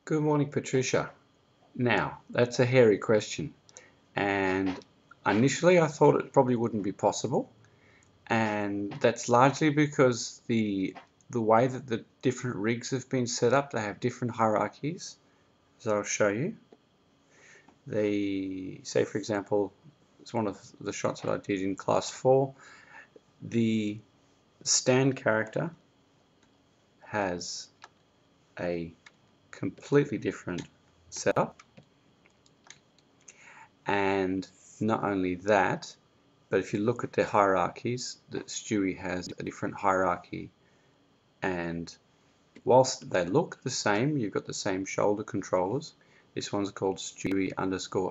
Good morning, Patricia. Now, that's a hairy question, and initially I thought it probably wouldn't be possible, and that's largely because the way that the different rigs have been set up, they have different hierarchies, as I'll show you. They say, for example, it's one of the shots that I did in class 4. The stand character has a completely different setup. And not only that, but if you look at the hierarchies, that Stewie has a different hierarchy, and whilst they look the same, you've got the same shoulder controllers. This one's called Stewie _AC_R_shrug.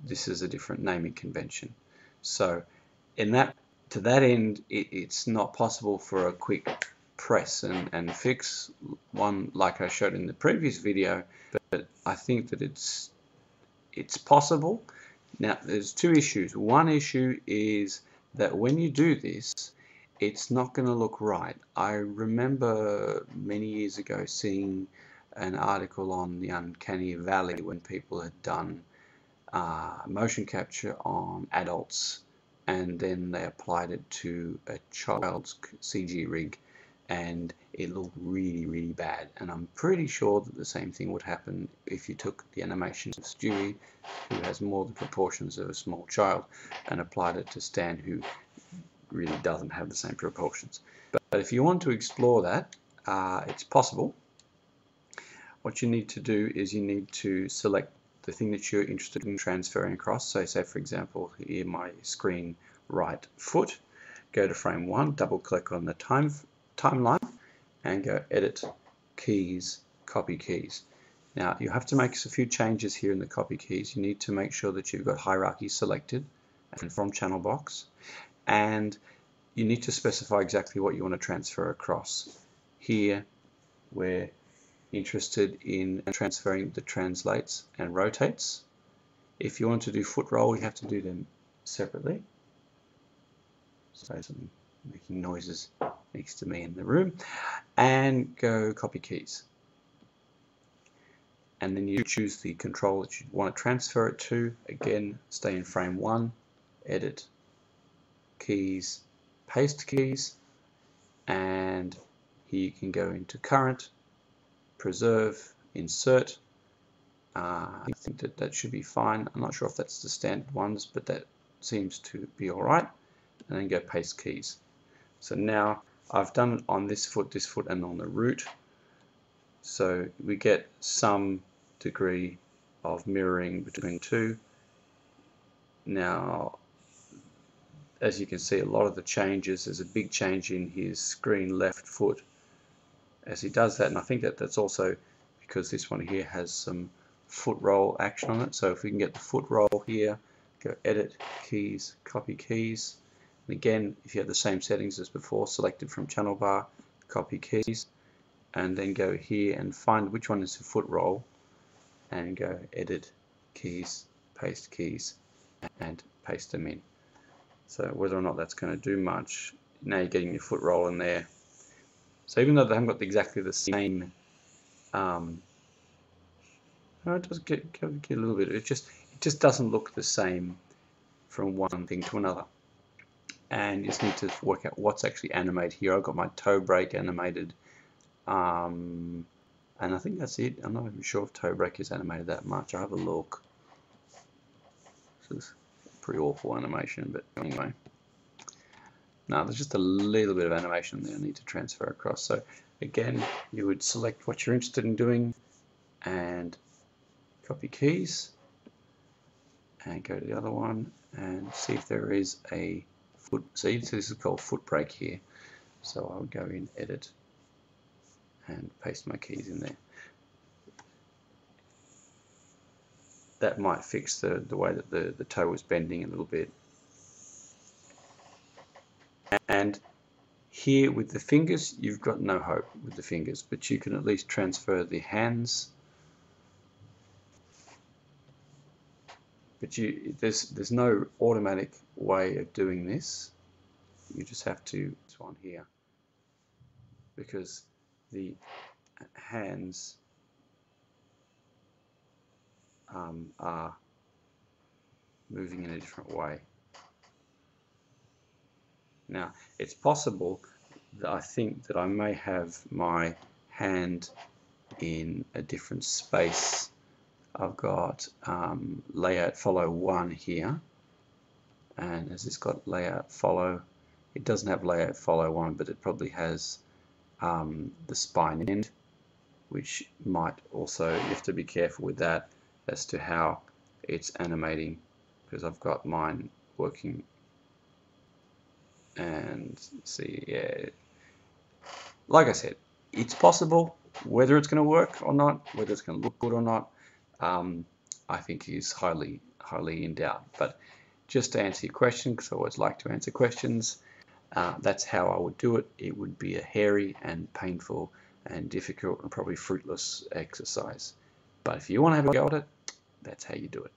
This is a different naming convention. So to that end, it's not possible for a quick press and fix one like I showed in the previous video, but I think that it's possible. Now, there's two issues. One issue is that when you do this, it's not going to look right. I remember many years ago seeing an article on the Uncanny Valley when people had done motion capture on adults, and then they applied it to a child's CG rig, and it looked really bad. And I'm pretty sure that the same thing would happen if you took the animation of Stewie, who has more the proportions of a small child, and applied it to Stan, who really doesn't have the same proportions. But if you want to explore that, it's possible. What you need to do is you need to select the thing that you're interested in transferring across. So say, for example, here my screen right foot. Go to frame 1, double click on the timeline, and go edit, keys, copy keys. Now you have to make a few changes here in the copy keys. You need to make sure that you've got hierarchy selected and from channel box, and you need to specify exactly what you want to transfer across. Here we're interested in transferring the translates and rotates. If you want to do foot roll, you have to do them separately. So I'm making noises next to me in the room, and go copy keys. And then you choose the control that you want to transfer it to. Again, stay in frame 1, edit, keys, paste keys, and here you can go into current, preserve, insert. I think that should be fine. I'm not sure if that's the standard ones, but that seems to be alright. And then go paste keys. So now I've done it on this foot, and on the root. So we get some degree of mirroring between the two. Now, as you can see, a lot of the changes, there's a big change in his screen left foot as he does that, and I think that's also because this one here has some foot roll action on it. So if we can get the foot roll here, go edit, keys, copy keys, and again, if you have the same settings as before, selected from channel bar, copy keys, and then go here and find which one is the foot roll, and go edit, keys, and paste them in. So whether or not that's going to do much, now you're getting your foot roll in there. So even though they haven't got exactly the same, it does get a little bit. It just doesn't look the same from one thing to another. And you just need to work out what's actually animated here. I've got my toe brake animated, and I think that's it. I'm not even sure if toe brake is animated that much. I'll have a look. This is pretty awful animation, but anyway. No, there's just a little bit of animation there I need to transfer across. So again, you would select what you're interested in doing and copy keys, and go to the other one and see if there is a foot. See, this is called foot brake here. So I would go in, edit, and paste my keys in there. That might fix the way that the toe was bending a little bit. And here with the fingers, you've got no hope with the fingers, but you can at least transfer the hands. But there's no automatic way of doing this. You just have to this one here, because the hands are moving in a different way. Now, it's possible that I think that I may have my hand in a different space. I've got layout follow 1 here, and has this got layout follow? It doesn't have layout follow 1, but it probably has the spine end, which might also, you have to be careful with that as to how it's animating, because I've got mine working. And see, yeah, like I said, it's possible. Whether it's going to work or not, whether it's going to look good or not, I think is highly in doubt. But just to answer your question, because I always like to answer questions, that's how I would do it. It would be a hairy and painful and difficult and probably fruitless exercise. But if you want to have a go at it, that's how you do it.